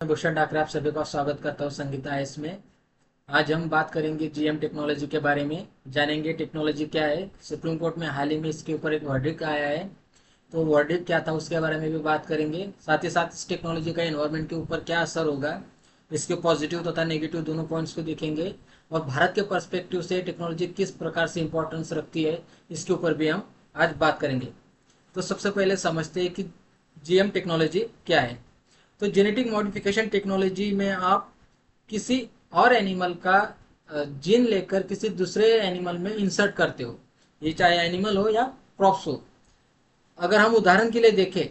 भूषण ठाकरे आप सभी का स्वागत करता हूँ संगीता आईएएस में। आज हम बात करेंगे जीएम टेक्नोलॉजी के बारे में। जानेंगे टेक्नोलॉजी क्या है। सुप्रीम कोर्ट में हाल ही में इसके ऊपर एक वर्डिक्ट आया है, तो वर्डिक्ट क्या था उसके बारे में भी बात करेंगे। साथ ही साथ इस टेक्नोलॉजी का एनवायरनमेंट के ऊपर क्या असर होगा, इसके पॉजिटिव तथा नेगेटिव दोनों पॉइंट्स को देखेंगे। और भारत के पर्सपेक्टिव से टेक्नोलॉजी किस प्रकार से इंपॉर्टेंस रखती है, इसके ऊपर भी हम आज बात करेंगे। तो सबसे पहले समझते हैं कि जीएम टेक्नोलॉजी क्या है। तो जेनेटिक मॉडिफिकेशन टेक्नोलॉजी में आप किसी और एनिमल का जीन लेकर किसी दूसरे एनिमल में इंसर्ट करते हो, ये चाहे एनिमल हो या क्रॉप्स हो। अगर हम उदाहरण के लिए देखें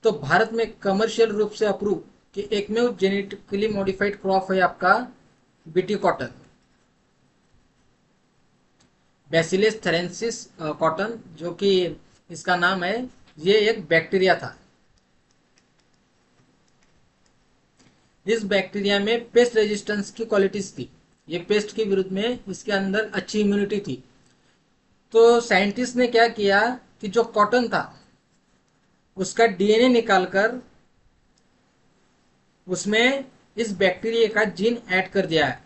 तो भारत में कमर्शियल रूप से अप्रूव कि एकमेव जेनेटिकली मॉडिफाइड क्रॉप है आपका बीटी कॉटन, बैसिलस थेरेंसिस कॉटन, जो कि इसका नाम है। ये एक बैक्टीरिया था। इस बैक्टीरिया में पेस्ट रेजिस्टेंस की क्वालिटीज थी। ये पेस्ट के विरुद्ध में इसके अंदर अच्छी इम्यूनिटी थी। तो साइंटिस्ट ने क्या किया कि जो कॉटन था उसका डीएनए निकालकर उसमें इस बैक्टीरिया का जीन ऐड कर दिया है,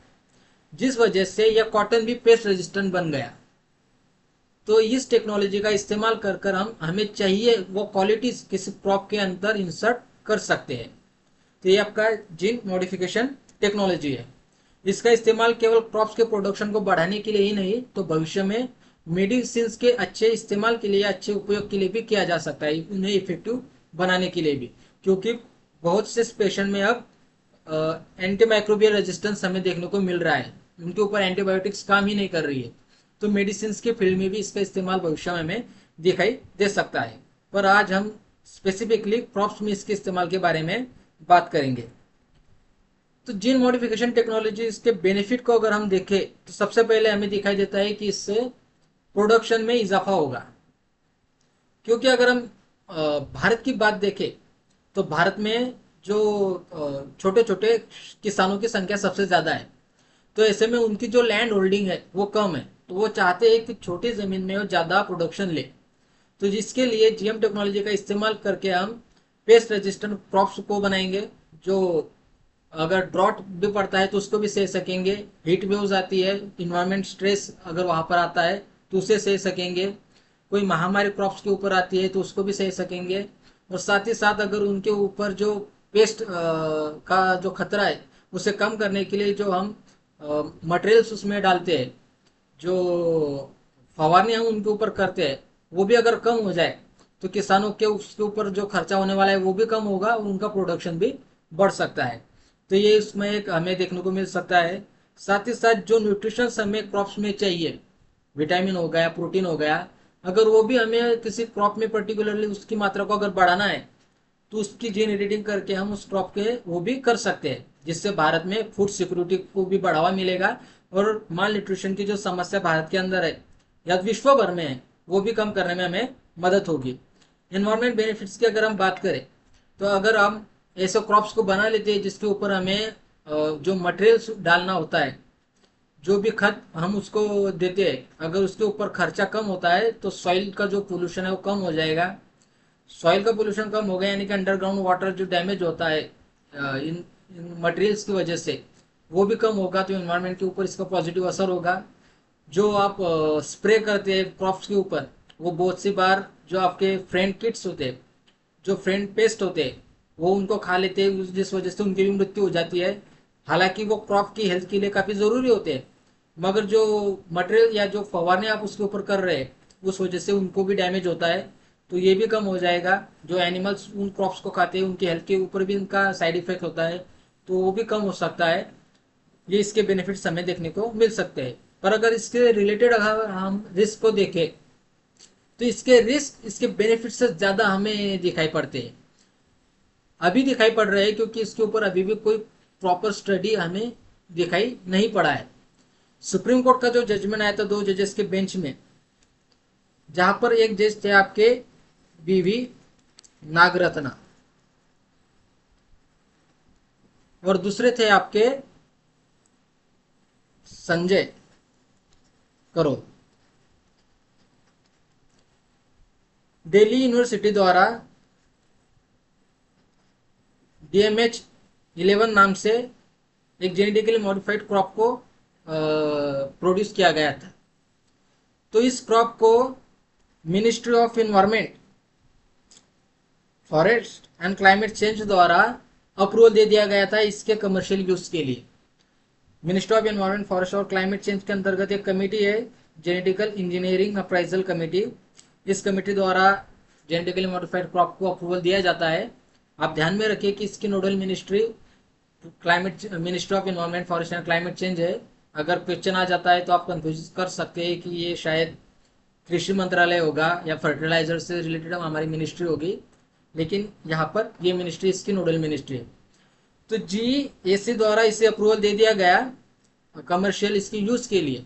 जिस वजह से यह कॉटन भी पेस्ट रेजिस्टेंट बन गया। तो इस टेक्नोलॉजी का इस्तेमाल कर कर हम हमें चाहिए वो क्वालिटीज किसी क्रॉप के अंदर इंसर्ट कर सकते हैं। तो ये आपका जीन मॉडिफिकेशन टेक्नोलॉजी है। इसका इस्तेमाल केवल क्रॉप्स के प्रोडक्शन को बढ़ाने के लिए ही नहीं, तो भविष्य में मेडिसिन के अच्छे इस्तेमाल के लिए, अच्छे उपयोग के लिए भी किया जा सकता है, उन्हें इफेक्टिव बनाने के लिए भी। क्योंकि बहुत से पेशेंट में अब एंटीमाइक्रोबियल रेजिस्टेंस हमें देखने को मिल रहा है, उनके ऊपर एंटीबायोटिक्स काम ही नहीं कर रही है। तो मेडिसिन के फील्ड में भी इसका इस्तेमाल भविष्य में हमें दिखाई दे सकता है। पर आज हम स्पेसिफिकली क्रॉप्स में इसके इस्तेमाल के बारे में बात करेंगे। तो जीन मॉडिफिकेशन टेक्नोलॉजी, इसके बेनिफिट को अगर हम देखें तो सबसे पहले हमें दिखाई देता है कि इससे प्रोडक्शन में इजाफा होगा। क्योंकि अगर हम भारत की बात देखें तो भारत में जो छोटे छोटे किसानों की संख्या सबसे ज्यादा है। तो ऐसे में उनकी जो लैंड होल्डिंग है वो कम है, तो वो चाहते हैं कि छोटी जमीन में वो ज्यादा प्रोडक्शन ले। तो जिसके लिए जीएम टेक्नोलॉजी का इस्तेमाल करके हम पेस्ट रेजिस्टेंट क्रॉप्स को बनाएंगे, जो अगर ड्रॉट भी पड़ता है तो उसको भी सह सकेंगे। हीट वेव्स आती है, इन्वायरमेंट स्ट्रेस अगर वहां पर आता है तो उसे सह सकेंगे। कोई महामारी क्रॉप्स के ऊपर आती है तो उसको भी सह सकेंगे। और साथ ही साथ अगर उनके ऊपर जो पेस्ट का जो खतरा है उसे कम करने के लिए जो हम मटेरियल्स उसमें डालते हैं, जो फवारनी हम उनके ऊपर करते हैं, वो भी अगर कम हो जाए तो किसानों के उसके ऊपर जो खर्चा होने वाला है वो भी कम होगा और उनका प्रोडक्शन भी बढ़ सकता है। तो ये इसमें एक हमें देखने को मिल सकता है। साथ ही साथ जो न्यूट्रिशन हमें क्रॉप्स में चाहिए, विटामिन हो गया, प्रोटीन हो गया, अगर वो भी हमें किसी क्रॉप में पर्टिकुलरली उसकी मात्रा को अगर बढ़ाना है तो उसकी जीन एडिटिंग करके हम उस क्रॉप के वो भी कर सकते हैं, जिससे भारत में फूड सिक्योरिटी को भी बढ़ावा मिलेगा और माल न्यूट्रिशन की जो समस्या भारत के अंदर है या विश्व भर में है वो भी कम करने में हमें मदद होगी। इन्वायरमेंट बेनिफिट्स की अगर हम बात करें तो अगर हम ऐसे क्रॉप्स को बना लेते हैं जिसके ऊपर हमें जो मटेरियल्स डालना होता है, जो भी खत हम उसको देते हैं, अगर उसके ऊपर खर्चा कम होता है तो सॉइल का जो पोल्यूशन है वो कम हो जाएगा। सॉइल का पोल्यूशन कम हो गया यानी कि अंडरग्राउंड वाटर जो डैमेज होता है इन मटेरियल्स की वजह से, वो भी कम होगा। तो इन्वायरमेंट के ऊपर इसका पॉजिटिव असर होगा। जो आप स्प्रे करते हैं क्रॉप्स के ऊपर, वो बहुत सी बार जो आपके फ्रेंड किट्स होते हैं, जो फ्रेंड पेस्ट होते हैं, वो उनको खा लेते हैं, जिस वजह से उनकी भी मृत्यु हो जाती है। हालांकि वो क्रॉप की हेल्थ के लिए काफ़ी ज़रूरी होते हैं, मगर जो मटेरियल या जो फवारने आप उसके ऊपर कर रहे हैं उस वजह से उनको भी डैमेज होता है। तो ये भी कम हो जाएगा। जो एनिमल्स उन क्रॉप्स को खाते हैं उनकी हेल्थ के ऊपर भी इनका साइड इफेक्ट होता है, तो वो भी कम हो सकता है। ये इसके बेनिफिट्स हमें देखने को मिल सकते हैं। पर अगर इसके रिलेटेड अगर हम रिस्क को देखें तो इसके रिस्क इसके बेनिफिट से ज्यादा हमें दिखाई पड़ते हैं, अभी दिखाई पड़ रहे हैं, क्योंकि इसके ऊपर अभी भी कोई प्रॉपर स्टडी हमें दिखाई नहीं पड़ा है। सुप्रीम कोर्ट का जो जजमेंट आया था दो जजेस के बेंच में, जहां पर एक जज थे आपके बीवी नागरत्ना और दूसरे थे आपके संजय करोल। दिल्ली यूनिवर्सिटी द्वारा डीएमएच 11 नाम से एक जेनेटिकली मॉडिफाइड क्रॉप को प्रोड्यूस किया गया था। तो इस क्रॉप को ministry of environment, forest and climate change द्वारा अप्रूवल दे दिया गया था इसके कमर्शियल यूज के लिए। मिनिस्ट्री ऑफ एनवायरमेंट, फॉरेस्ट और क्लाइमेट चेंज के अंतर्गत एक कमेटी है, जेनेटिकल इंजीनियरिंग अप्राइजल कमेटी। इस कमेटी द्वारा जेनेटिकली मॉडिफाइड क्रॉप को अप्रूवल दिया जाता है। आप ध्यान में रखिए कि इसकी nodal ministry ministry of environment, forest and climate change है। अगर क्वेश्चन आ जाता है तो आप कंफ्यूज कर सकते हैं कि ये शायद कृषि मंत्रालय होगा या फर्टिलाइजर से रिलेटेड हमारी मिनिस्ट्री होगी, लेकिन यहाँ पर ये मिनिस्ट्री इसकी नोडल मिनिस्ट्री है। तो GAC द्वारा इसे अप्रूवल दे दिया गया कमर्शियल इसकी यूज के लिए,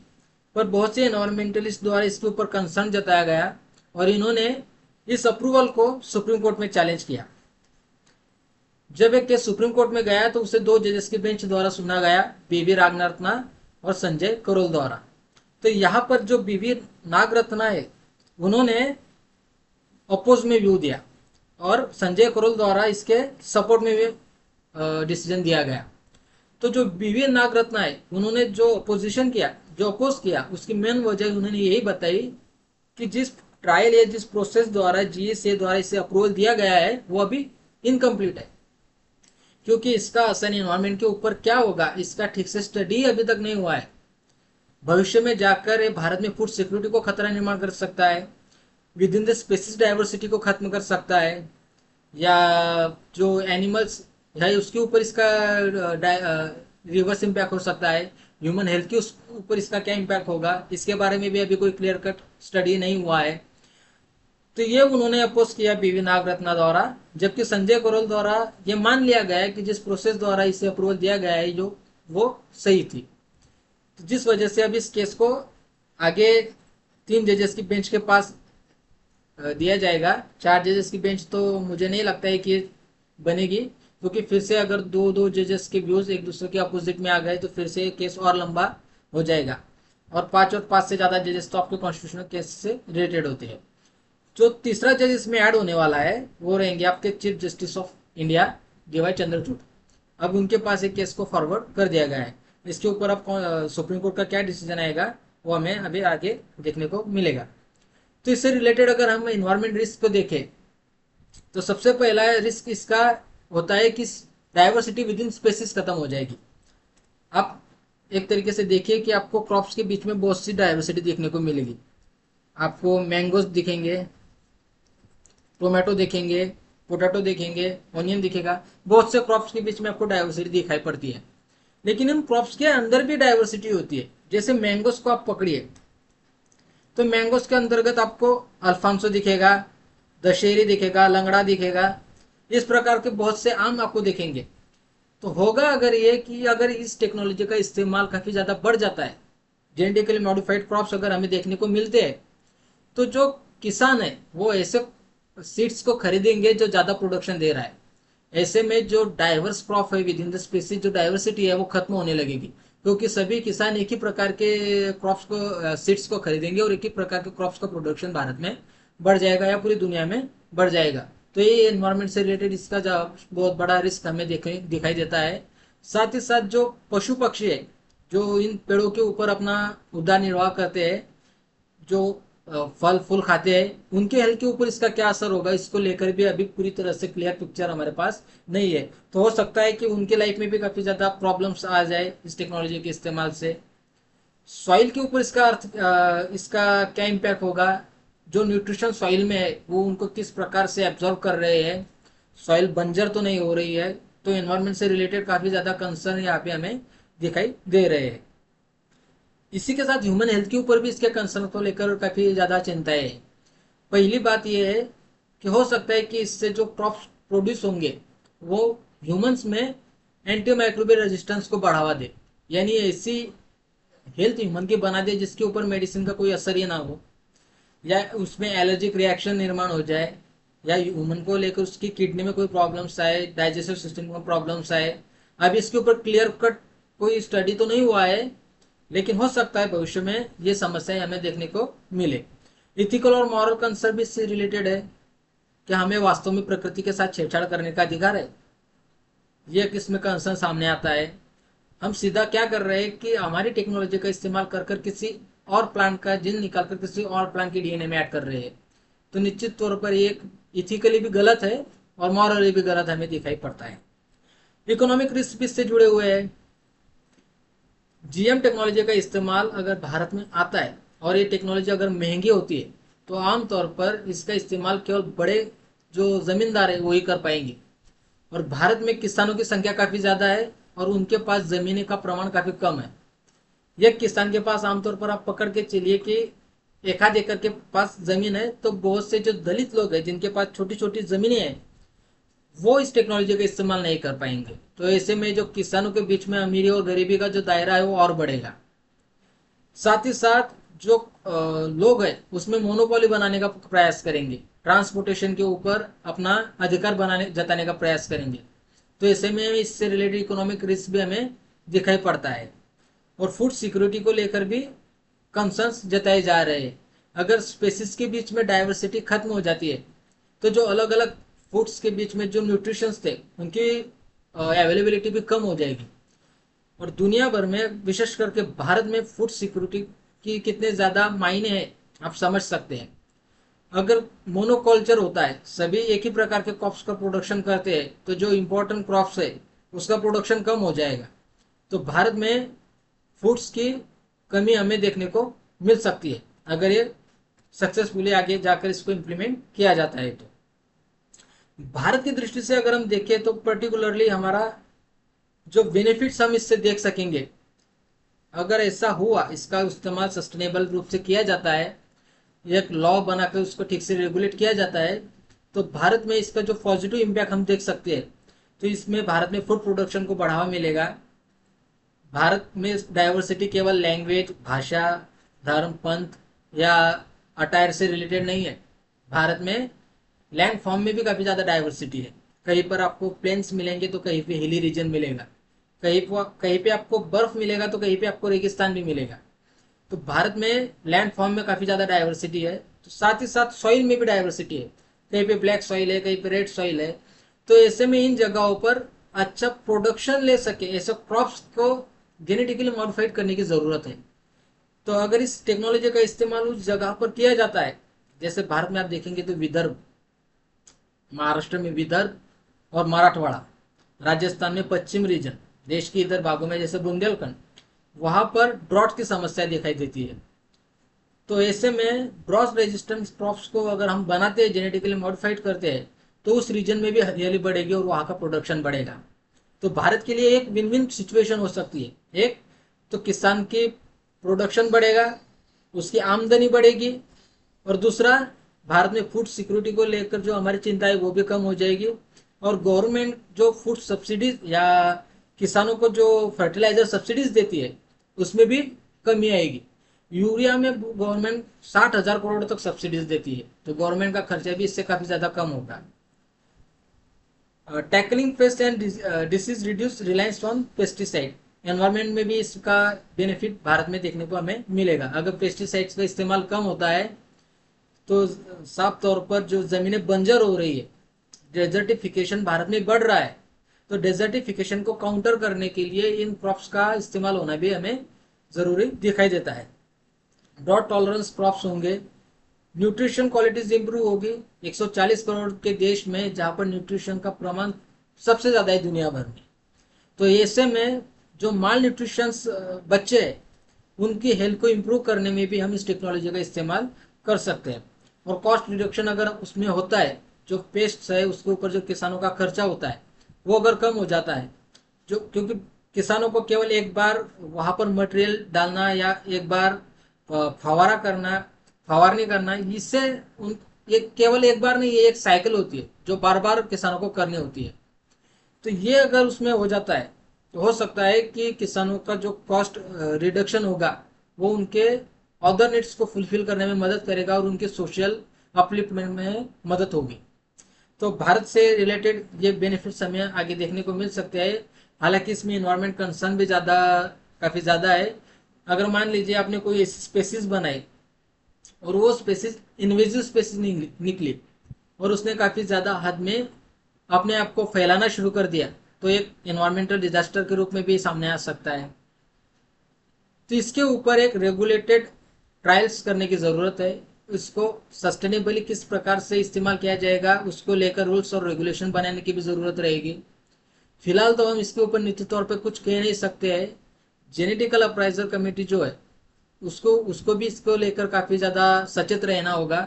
पर बहुत से एनवायरमेंटलिस्ट द्वारा इसके ऊपर कंसर्न जताया गया और इन्होंने इस अप्रूवल को सुप्रीम कोर्ट में चैलेंज किया। जब एक केस सुप्रीम कोर्ट में गया तो उसे 2 जजेस की बेंच द्वारा सुना गया, BV नागरत्ना और संजय करोल द्वारा। तो यहाँ पर जो BV नागरत्ना है उन्होंने अपोज में व्यू दिया और संजय करोल द्वारा इसके सपोर्ट में भी डिसीजन दिया गया। तो जो BV नागरत्ना है उन्होंने जो अपोजिशन किया, जो अपोज किया, उसकी मेन वजह उन्होंने यही बताई कि जिस ट्रायल या जिस प्रोसेस द्वारा GSA द्वारा इसे अप्रूवल दिया गया है वो अभी इनकम्प्लीट है, क्योंकि इसका असर एनवायरमेंट के ऊपर क्या होगा इसका ठीक से स्टडी अभी तक नहीं हुआ है। भविष्य में जाकर ये भारत में फूड सिक्योरिटी को खतरा निर्माण कर सकता है, within the species diversity को खत्म कर सकता है, या जो एनिमल्स है उसके ऊपर इसका रिवर्स इम्पैक्ट हो सकता है, ह्यूमन हेल्थ के ऊपर इसका क्या इम्पैक्ट होगा, इसके बारे में भी अभी कोई क्लियर कट स्टडी नहीं हुआ है। तो ये उन्होंने अपोज किया BV नागरत्ना द्वारा, जबकि संजय करोल द्वारा ये मान लिया गया है कि जिस प्रोसेस द्वारा इसे अप्रूवल दिया गया है जो वो सही थी। तो जिस वजह से अब इस केस को आगे 3 जजेस की बेंच के पास दिया जाएगा। 4 जजेस की बेंच तो मुझे नहीं लगता है कि बनेगी, क्योंकि फिर से अगर 2 जजेस के व्यूज एक दूसरे के अपोजिट में आ गए तो फिर से केस और लंबा हो जाएगा, और 5 से ज्यादा जजेस तो आपके कॉन्स्टिट्यूशनल केस से रिलेटेड होते हैं। जो तीसरा जज इसमें ऐड होने वाला है वो रहेंगे आपके chief justice of India DY Chandrachud. अब उनके पास एक केस को फॉरवर्ड कर दिया गया है। इसके ऊपर अब सुप्रीम कोर्ट का क्या डिसीजन आएगा वो हमें अभी आगे देखने को मिलेगा। तो इससे रिलेटेड अगर हम इन्वायरमेंट रिस्क को देखें तो सबसे पहला रिस्क इसका होता है कि डाइवर्सिटी विद इन स्पेसिस खत्म हो जाएगी। आप एक तरीके से देखिए कि आपको क्रॉप्स के बीच में बहुत सी डाइवर्सिटी देखने को मिलेगी। आपको मैंगोज दिखेंगे, टोमेटो देखेंगे, पोटैटो देखेंगे, ऑनियन दिखेगा, बहुत से क्रॉप्स के बीच में आपको डाइवर्सिटी दिखाई पड़ती है। लेकिन इन क्रॉप्स के अंदर भी डाइवर्सिटी होती है। जैसे मैंगोज को आप पकड़िए तो मैंगोज के अंतर्गत आपको अल्फांसो दिखेगा, दशहरी दिखेगा, लंगड़ा दिखेगा, इस प्रकार के बहुत से आम आपको दिखेंगे। तो होगा अगर ये कि अगर इस टेक्नोलॉजी का इस्तेमाल काफी ज्यादा बढ़ जाता है, जेनेटिकली मॉडिफाइड क्रॉप्स अगर हमें देखने को मिलते हैं, तो जो किसान है वो ऐसे सीड्स को खरीदेंगे जो ज्यादा प्रोडक्शन दे रहा है। ऐसे में जो डाइवर्स क्रॉप है विद इन द स्पीसीज, जो डाइवर्सिटी है वो खत्म होने लगेगी, क्योंकि सभी किसान एक ही प्रकार के क्रॉप्स को, सीड्स को खरीदेंगे और एक ही प्रकार के क्रॉप्स का प्रोडक्शन भारत में बढ़ जाएगा या पूरी दुनिया में बढ़ जाएगा। तो ये एनवायरमेंट से रिलेटेड इसका बहुत बड़ा रिस्क हमें दिखाई देता है। साथ ही साथ जो पशु पक्षी है जो इन पेड़ों के ऊपर अपना उद्धार निर्वाह करते हैं, जो फल फूल खाते हैं, उनके हेल्थ के ऊपर इसका क्या असर होगा इसको लेकर भी अभी पूरी तरह से क्लियर पिक्चर हमारे पास नहीं है। तो हो सकता है कि उनके लाइफ में भी काफी ज्यादा प्रॉब्लम्स आ जाए इस टेक्नोलॉजी के इस्तेमाल से। सॉइल के ऊपर इसका क्या इम्पैक्ट होगा, जो न्यूट्रिशन सॉइल में है वो उनको किस प्रकार से एब्जॉर्व कर रहे हैं, सॉइल बंजर तो नहीं हो रही है। तो एनवायरमेंट से रिलेटेड काफी ज्यादा कंसर्न यहाँ पे हमें दिखाई दे रहे हैं। इसी के साथ ह्यूमन हेल्थ के ऊपर भी इसके कंसर्न को लेकर काफी ज्यादा चिंता है। पहली बात यह है कि हो सकता है कि इससे जो क्रॉप्स प्रोड्यूस होंगे वो ह्यूमंस में एंटी माइक्रोबियल रेजिस्टेंस को बढ़ावा दे, यानी ऐसी हेल्थ ह्यूमन की बना दे जिसके ऊपर मेडिसिन का कोई असर ही ना हो, या उसमें एलर्जिक रिएक्शन निर्माण हो जाए, या ह्यूमन को लेकर उसकी किडनी में कोई प्रॉब्लम्स आए, डाइजेस्टिव सिस्टम में प्रॉब्लम्स आए। अब इसके ऊपर क्लियर कट कोई स्टडी तो नहीं हुआ है, लेकिन हो सकता है भविष्य में ये समस्याएं हमें देखने को मिले। इथिकल और मॉरल कंसर्न भी इससे रिलेटेड है कि हमें वास्तव में प्रकृति के साथ छेड़छाड़ करने का अधिकार है। ये किस्म का कंसर्न सामने आता है। हम सीधा क्या कर रहे हैं कि हमारी टेक्नोलॉजी का इस्तेमाल कर कर किसी और प्लांट का जीन निकाल कर किसी और प्लांट के डीएनए में ऐड कर रहे हैं। तो निश्चित तौर पर ये इथिकली भी गलत है और मॉरली भी गलत हमें दिखाई पड़ता है। इकोनॉमिक रिस्क भी इससे जुड़े हुए हैं। जीएम टेक्नोलॉजी का इस्तेमाल अगर भारत में आता है और ये टेक्नोलॉजी अगर महंगी होती है तो आमतौर पर इसका इस्तेमाल केवल बड़े जो जमींदार है वही कर पाएंगे। और भारत में किसानों की संख्या काफी ज्यादा है और उनके पास जमीन का प्रमाण काफी कम है। एक किसान के पास आमतौर पर आप पकड़ के चलिए कि एक आध एकड़ के पास जमीन है, तो बहुत से जो दलित लोग हैं जिनके पास छोटी छोटी जमीनें हैं वो इस टेक्नोलॉजी का इस्तेमाल नहीं कर पाएंगे। तो ऐसे में जो किसानों के बीच में अमीरी और गरीबी का जो दायरा है वो और बढ़ेगा। साथ ही साथ जो लोग हैं उसमें मोनोपोली बनाने का प्रयास करेंगे, ट्रांसपोर्टेशन के ऊपर अपना अधिकार बनाने जताने का प्रयास करेंगे। तो ऐसे में इससे रिलेटेड इकोनॉमिक रिस्क भी हमें दिखाई पड़ता है। और फूड सिक्योरिटी को लेकर भी कंसर्न्स जताए जा रहे हैं। अगर स्पेसिस के बीच में डाइवर्सिटी खत्म हो जाती है तो जो अलग अलग फूड्स के बीच में जो न्यूट्रिशंस थे उनकी अवेलेबिलिटी भी कम हो जाएगी। और दुनिया भर में विशेष करके भारत में फूड सिक्योरिटी की कितने ज़्यादा मायने हैं आप समझ सकते हैं। अगर मोनोकल्चर होता है, सभी एक ही प्रकार के क्रॉप्स का प्रोडक्शन करते हैं, तो जो इम्पोर्टेंट क्रॉप्स है उसका प्रोडक्शन कम हो जाएगा। तो भारत में फूड्स की कमी हमें देखने को मिल सकती है अगर ये सक्सेसफुली आगे जाकर इसको इम्प्लीमेंट किया जाता है। तो भारत की दृष्टि से अगर हम देखें तो पर्टिकुलरली हमारा जो बेनिफिट्स हम इससे देख सकेंगे, अगर ऐसा हुआ इसका इस्तेमाल सस्टेनेबल रूप से किया जाता है, एक लॉ बनाकर उसको ठीक से रेगुलेट किया जाता है, तो भारत में इसका जो पॉजिटिव इम्पैक्ट हम देख सकते हैं। तो इसमें भारत में फूड प्रोडक्शन को बढ़ावा मिलेगा। भारत में डाइवर्सिटी केवल लैंग्वेज, भाषा, धर्म, पंथ या अटायर से रिलेटेड नहीं है। भारत में लैंड फॉर्म में भी काफ़ी ज़्यादा डाइवर्सिटी है। कहीं पर आपको प्लेन्स मिलेंगे तो कहीं पे हिली रीजन मिलेगा, कहीं पे आपको बर्फ मिलेगा तो कहीं पे आपको रेगिस्तान भी मिलेगा। तो भारत में लैंड फॉर्म में काफ़ी ज़्यादा डाइवर्सिटी है। तो साथ ही साथ सॉइल में भी डाइवर्सिटी है, कहीं पे ब्लैक सॉइल है, कहीं पे रेड सॉइल है। तो ऐसे में इन जगहों पर अच्छा प्रोडक्शन ले सके ऐसे क्रॉप्स को जेनेटिकली मॉडिफाइड करने की ज़रूरत है। तो अगर इस टेक्नोलॉजी का इस्तेमाल उस जगह पर किया जाता है, जैसे भारत में आप देखेंगे तो विदर्भ, महाराष्ट्र में विदर्भ और मराठवाड़ा, राजस्थान में पश्चिम रीजन, देश के इधर भागों में जैसे बुंदेलखंड, वहां पर ड्रॉट की समस्या दिखाई देती है। तो ऐसे में ड्रॉट रेजिस्टेंस क्रॉप्स को अगर हम बनाते हैं, जेनेटिकली मॉडिफाइड करते हैं, तो उस रीजन में भी हरियाली बढ़ेगी और वहां का प्रोडक्शन बढ़ेगा। तो भारत के लिए एक विन विन सिचुएशन हो सकती है। एक तो किसान की प्रोडक्शन बढ़ेगा, उसकी आमदनी बढ़ेगी, और दूसरा भारत में फूड सिक्योरिटी को लेकर जो हमारी चिंता है वो भी कम हो जाएगी। और गवर्नमेंट जो फूड सब्सिडीज या किसानों को जो फर्टिलाइजर सब्सिडीज देती है उसमें भी कमी आएगी। यूरिया में गवर्नमेंट 60,000 करोड़ तक सब्सिडीज देती है, तो गवर्नमेंट का खर्चा भी इससे काफी ज्यादा कम होगा। Tackling paste and disease reduce reliance on pesticide, environment में भी इसका बेनिफिट भारत में देखने को हमें मिलेगा। अगर पेस्टिसाइड्स का इस्तेमाल कम होता है तो साफ तौर पर जो जमीनें बंजर हो रही है, डेजर्टिफिकेशन भारत में बढ़ रहा है, तो डेजर्टिफिकेशन को काउंटर करने के लिए इन क्रॉप्स का इस्तेमाल होना भी हमें जरूरी दिखाई देता है। ड्रॉट टॉलरेंस क्रॉप्स होंगे, न्यूट्रिशन क्वालिटीज इंप्रूव होगी। 140 करोड़ के देश में जहां पर न्यूट्रिशन का प्रमाण सबसे ज्यादा है दुनिया भर में, तो ऐसे में जो माल न्यूट्रिशन बच्चे हैं उनकी हेल्थ को इम्प्रूव करने में भी हम इस टेक्नोलॉजी का इस्तेमाल कर सकते हैं। और कॉस्ट रिडक्शन अगर उसमें होता है, जो पेस्ट है उसके ऊपर जो किसानों का खर्चा होता है वो अगर कम हो जाता है, जो क्योंकि किसानों को केवल एक बार वहां पर मटेरियल डालना या एक बार फवारा करना, फवारनी करना, इससे उन ये केवल एक बार नहीं, ये एक साइकिल होती है जो बार बार किसानों को करनी होती है। तो ये अगर उसमें हो जाता है तो हो सकता है कि किसानों का जो कॉस्ट रिडक्शन होगा वो उनके अदर नीड्स को फुलफिल करने में मदद करेगा और उनके सोशल अपलिफ्टमेंट में मदद होगी। तो भारत से रिलेटेड ये बेनिफिट्स हमें आगे देखने को मिल सकते हैं। हालांकि इसमें इन्वायरमेंट कंसर्न भी काफ़ी ज़्यादा है। अगर मान लीजिए आपने कोई ऐसी स्पेसीज बनाई और वो स्पेसीज इन्वेजिव स्पेसीज निकली और उसने काफ़ी ज़्यादा हद में अपने आप को फैलाना शुरू कर दिया, तो एक एनवायरमेंटल डिजास्टर के रूप में भी सामने आ सकता है। तो इसके ऊपर एक रेगुलेटेड ट्रायल्स करने की ज़रूरत है। इसको सस्टेनेबली किस प्रकार से इस्तेमाल किया जाएगा उसको लेकर रूल्स और रेगुलेशन बनाने की भी ज़रूरत रहेगी। फिलहाल तो हम इसके ऊपर निश्चित तौर पे कुछ कह नहीं सकते हैं। जेनेटिकल अप्राइजर कमेटी जो है उसको उसको भी इसको लेकर काफ़ी ज़्यादा सचेत रहना होगा,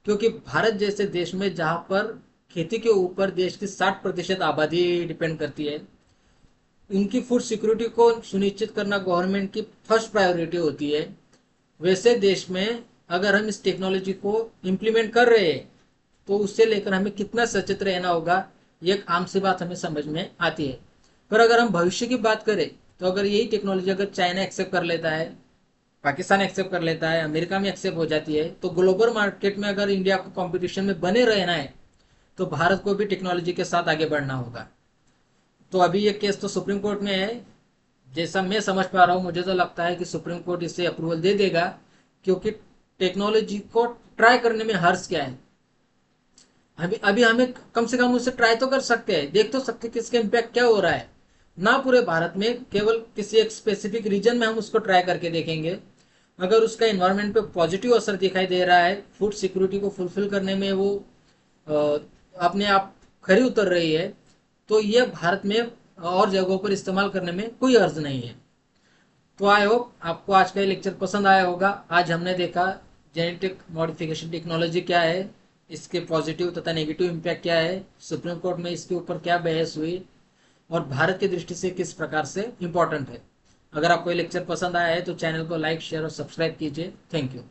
क्योंकि भारत जैसे देश में जहाँ पर खेती के ऊपर देश की 60% आबादी डिपेंड करती है, उनकी फूड सिक्योरिटी को सुनिश्चित करना गवर्नमेंट की फर्स्ट प्रायोरिटी होती है। वैसे देश में अगर हम इस टेक्नोलॉजी को इम्प्लीमेंट कर रहे हैं तो उससे लेकर हमें कितना सचेत रहना होगा, ये एक आम सी बात हमें समझ में आती है। पर अगर हम भविष्य की बात करें तो अगर यही टेक्नोलॉजी अगर चाइना एक्सेप्ट कर लेता है, पाकिस्तान एक्सेप्ट कर लेता है, अमेरिका में एक्सेप्ट हो जाती है, तो ग्लोबल मार्केट में अगर इंडिया को कंपटीशन में बने रहना है तो भारत को भी टेक्नोलॉजी के साथ आगे बढ़ना होगा। तो अभी ये केस तो सुप्रीम कोर्ट में है। जैसा मैं समझ पा रहा हूँ मुझे तो लगता है कि सुप्रीम कोर्ट इसे अप्रूवल दे देगा, क्योंकि टेक्नोलॉजी को ट्राई करने में हर्ज क्या है। अभी अभी हमें कम से कम उसे ट्राई तो कर सकते हैं, देख तो सकते हैं कि इसका इम्पैक्ट क्या हो रहा है। ना पूरे भारत में, केवल किसी एक स्पेसिफिक रीजन में हम उसको ट्राई करके देखेंगे। अगर उसका इन्वायरमेंट पे पॉजिटिव असर दिखाई दे रहा है, फूड सिक्योरिटी को फुलफिल करने में वो अपने आप खरी उतर रही है, तो ये भारत में और जगहों पर इस्तेमाल करने में कोई अर्ज नहीं है। तो आई होप आपको आज का ये लेक्चर पसंद आया होगा। आज हमने देखा जेनेटिक मॉडिफिकेशन टेक्नोलॉजी क्या है, इसके पॉजिटिव तथा नेगेटिव इम्पैक्ट क्या है, सुप्रीम कोर्ट में इसके ऊपर क्या बहस हुई और भारत की दृष्टि से किस प्रकार से इम्पोर्टेंट है। अगर आपको ये लेक्चर पसंद आया है तो चैनल को लाइक, शेयर और सब्सक्राइब कीजिए। Thank you.